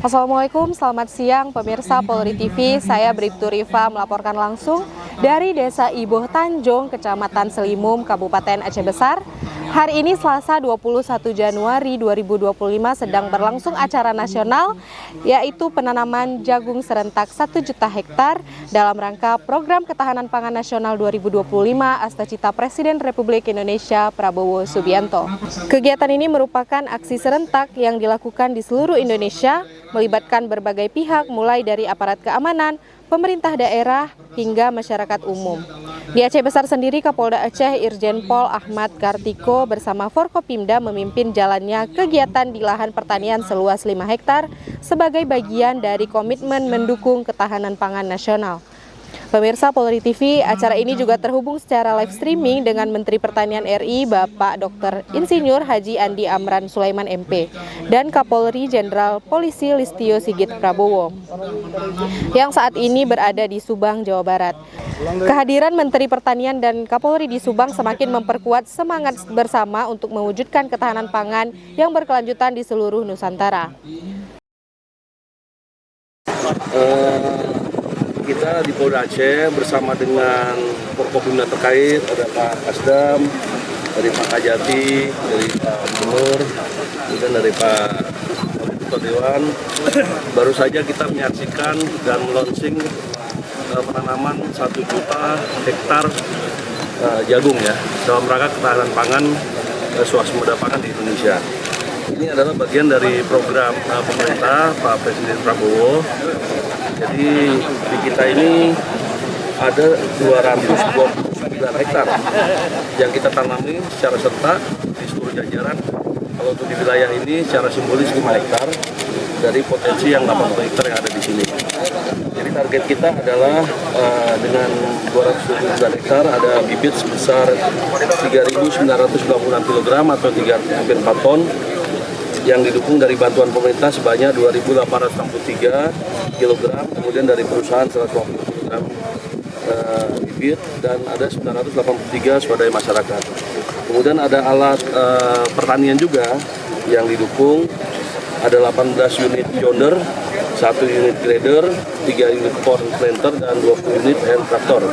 Assalamualaikum, selamat siang pemirsa Polri TV. Saya Bribtu Rifa melaporkan langsung dari Desa Iboh Tanjung, Kecamatan Selimum, Kabupaten Aceh Besar. Hari ini Selasa 21 Januari 2025 sedang berlangsung acara nasional yaitu penanaman jagung serentak 1 juta hektar dalam rangka Program Ketahanan Pangan Nasional 2025 Astacita Presiden Republik Indonesia Prabowo Subianto. Kegiatan ini merupakan aksi serentak yang dilakukan di seluruh Indonesia, melibatkan berbagai pihak mulai dari aparat keamanan, pemerintah daerah, hingga masyarakat umum. Di Aceh Besar sendiri, Kapolda Aceh Irjen Pol Ahmad Kartiko bersama Forkopimda memimpin jalannya kegiatan di lahan pertanian seluas 5 hektar sebagai bagian dari komitmen mendukung ketahanan pangan nasional. Pemirsa Polri TV, acara ini juga terhubung secara live streaming dengan Menteri Pertanian RI Bapak Dr. Insinyur Haji Andi Amran Sulaiman MP dan Kapolri Jenderal Polisi Listio Sigit Prabowo yang saat ini berada di Subang, Jawa Barat. Kehadiran Menteri Pertanian dan Kapolri di Subang semakin memperkuat semangat bersama untuk mewujudkan ketahanan pangan yang berkelanjutan di seluruh Nusantara. Kita di Polda Aceh bersama dengan Forkopimda terkait, ada Pak Kasdam, dari Pak Kajati, dari Pak Gubernur, kemudian dari Pak Ketua Dewan. Baru saja kita menyaksikan dan launching penanaman 1 juta hektar jagung ya, dalam rangka ketahanan pangan, swasembada pangan di Indonesia. Ini adalah bagian dari program pemerintah Pak Presiden Prabowo. Jadi di kita ini ada 229 hektar yang kita tanami secara serentak di seluruh jajaran. Kalau untuk di wilayah ini secara simbolis 5 hektar dari potensi yang 80 hektar yang ada di sini. Jadi target kita adalah dengan 229 hektar ada bibit sebesar 3.996 kg atau hampir 4 ton yang didukung dari bantuan pemerintah sebanyak 2.863 kg, kemudian dari perusahaan 150 kg bibit dan ada 983 swadaya masyarakat. Kemudian ada alat pertanian juga yang didukung, ada 18 unit jonder, 1 unit grader, 3 unit corn planter, dan 20 unit hand traktor,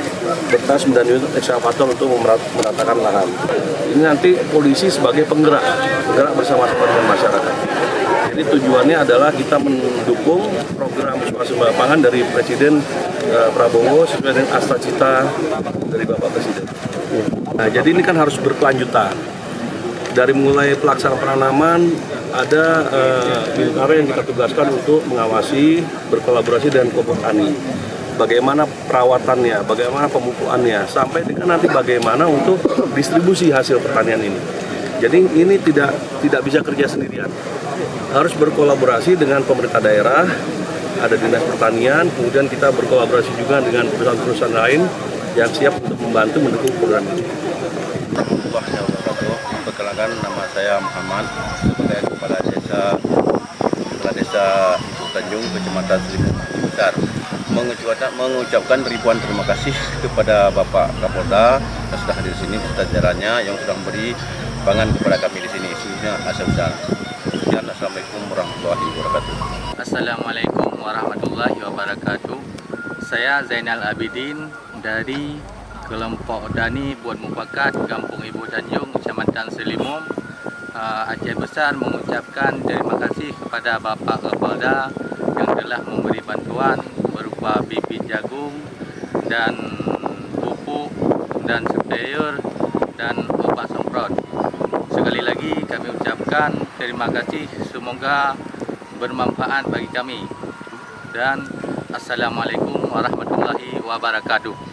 serta 9 unit ekskavator untuk meratakan lahan. Ini nanti polisi sebagai penggerak bersama-sama dengan masyarakat. Jadi tujuannya adalah kita mendukung program swasembada pangan dari Presiden Prabowo sesuai dengan Astacita dari Bapak Presiden. Nah, jadi ini kan harus berkelanjutan. Dari mulai pelaksanaan penanaman, ada bintara yang kita tugaskan untuk mengawasi, berkolaborasi dengan kelompok tani. Bagaimana perawatannya, bagaimana pemupukannya, sampai dengan nanti bagaimana untuk distribusi hasil pertanian ini. Jadi ini tidak bisa kerja sendirian, harus berkolaborasi dengan pemerintah daerah, ada dinas pertanian, kemudian kita berkolaborasi juga dengan perusahaan-perusahaan lain yang siap untuk membantu mendukung program ini. Perkenalkan, nama saya Muhammad sebagai Kepala Desa Iboh Tanjung, Kecamatan Selimum Besar. Mengucapkan ribuan terima kasih kepada Bapak Kapolda yang sudah hadir di sini beserta jajarannya yang sudah memberi pangan kepada kami di sini, khususnya Aceh Besar. Dan Assalamualaikum warahmatullahi wabarakatuh. Assalamualaikum warahmatullahi wabarakatuh. Saya Zainal Abidin dari kelompok Dani Buat Mufakat Kampung Iboh Tanjung, Kecamatan Selimum, Aceh Besar, mengucapkan terima kasih kepada Bapak Kapolda yang telah memberi bantuan berupa bibit jagung dan pupuk dan sprayer dan obat semprot. Sekali lagi kami ucapkan terima kasih, semoga bermanfaat bagi kami, dan Assalamualaikum warahmatullahi wabarakatuh.